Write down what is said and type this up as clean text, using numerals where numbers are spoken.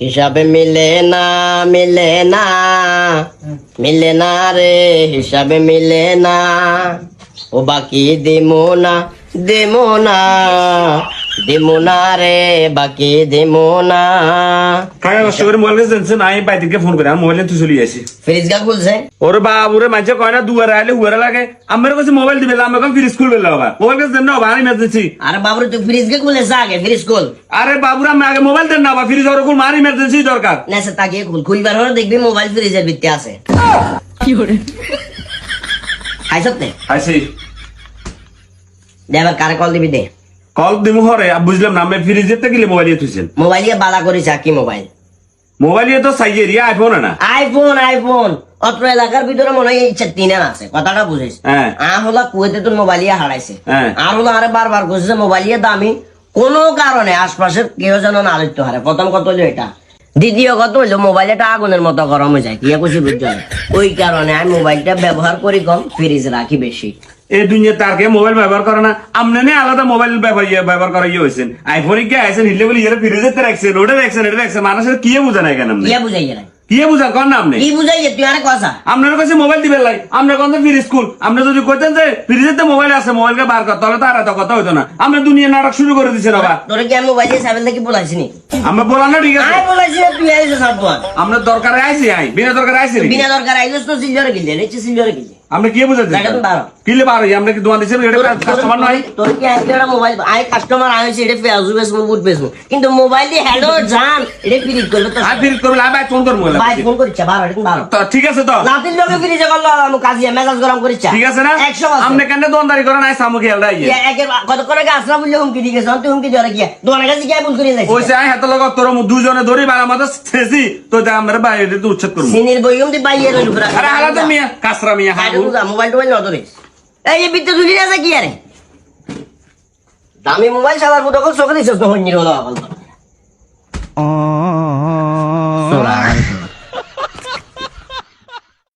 হিসাবে মিলে না মিলে না রে, হিসাবে মিলে না। ও বাকি দিমু না রে, বাকি দিমু না। কাকা কষ্ট করে মোবাইল জানছেন আমি বাইরে ফোন করে আমি মোবাইল তুই চলে আসি ফ্রিজ গা খুলছে। ওরে বাবুরে মাঝে কয় না দুয়ারে আইলে হুয়ারে লাগে আমার কাছে মোবাইল দিবে আমি এখন ফ্রিজ খুলবে বাবা মোবাইল কাছে দেন না বাবা আমি ইমার্জেন্সি। আরে বাবুরে তুই ফ্রিজ গা খুলেছে আগে, ফ্রিজ খুল। আরে বাবুরা আমি আগে মোবাইল দেন না বাবা ফ্রিজ ওর খুল মার ইমার্জেন্সি দরকার। নেছে তাকিয়ে খুলবার হলে দেখবি মোবাইল ফ্রিজের ভিতরে আছে। কি করে খাইছত নে আইছি দে, এবার কারে কল দিবি দে। কল দিমু হরে বুঝলাম না আমি ফ্রিজের থেকে মোবাইল তুইছেন মোবাইল দিয়ে বালা করিস কি মোবাইল? মোবাইল তো সাইজের আইফোন না আইফোন অত্র এলাকার ভিতরে মনে হয় ইচ্ছা তিনের আছে, কথাটা বুঝিস। হ্যাঁ। আর হলো কুয়েতে তোর মোবাইল হারাইছে, হ্যাঁ। আর হলো আরে বারবার করছে মোবাইল দামি কোনো কারণে আশপাশের কেউ যেন না আলিত্য হারে। প্রথম কথা হলো এটা, দ্বিতীয় কথা হইলো মোবাইলটা আগুনের মতো গরম হয়ে যায়, কি খুশি বুঝছো? ওই কারণে আমি মোবাইলটা ব্যবহার করি কম, ফ্রিজ রাখি বেশি। এই দুনিয়া তার কে মোবাইল ব্যবহার করে না আমনে নে আলাদা মোবাইল ব্যবহার করা হয়েছেন আইফোনে কি আইছেন হিলে বলে ইয়ারে ফ্রিজে রাখছেন ওটা রাখছেন মানুষের কি বুঝা নাই কেন কি বুঝাই না কি বুঝা কর না আপনি কি বুঝাই তুই আরে কথা আপনার কাছে মোবাইল দিবেন লাই আমরা কোন ফ্রিজ স্কুল আপনি যদি কইতেন যে ফ্রিজেতে মোবাইল আছে মোবাইলকে বার কর তাহলে তো আর এত কথা হইতো না আমরা দুনিয়া নাটক শুরু করে দিছেন বাবা। তোরে কি আমি মোবাইল দিয়ে সাবেল থেকে বলাইছি নি? আমরা বলানো ঠিক আছে আমি বলাইছি না, তুই আইছিস সাবধান। আমরা দরকারে আইছি বিনা দরকারে আইছি বিনা দরকার আইছিস তো সিলরে গিলে রেচে সিলরে গিলে আপনি কি বুঝাচ্ছেন দেখেন বারো কিলে বার আমরা কি দোকান দিছেন এটা কাস্টমার নয় তোর কি একটা মোবাইল আই কাস্টমার আইছে এটা ফেসবুক বুট ফেসবুক কিন্তু মোবাইল দিয়ে হ্যালো জান এটা ফ্রিজ করবে তো আর ফ্রিজ করবে আমি ফোন করব ভাই ফোন করছে বারো এটা বারো তো ঠিক আছে তো লাতিন লোকে ফ্রিজে করলো আমি কাজিয়া মেজাজ গরম করিছে ঠিক আছে না 100 আপনি কেন দোকানদারি করেন আই সামু খেয়াল রাখি একের কত করে আসরা বললে হুমকি দিকে তুই হুমকি ধরে গিয়া দোকানের কাছে গিয়া ভুল করে যাইছিস ওইসে আই হাতে লগা তোর দুজনে ধরি বাবা মাথা ছেছি তো আমরা বাইরে তো উচ্ছেদ করব সিনির বইম দি বাইয়ের লুকরা আরে হালা তো মিয়া কাসরা মিয়া হাগু মোবাইল টোবাইল না ধরিস এই বিদ্যুৎ ঝুলি আছে কি আরে দামি মোবাইল সাবার ফুটো চোখে দিছিস তো হইনি হলো আকল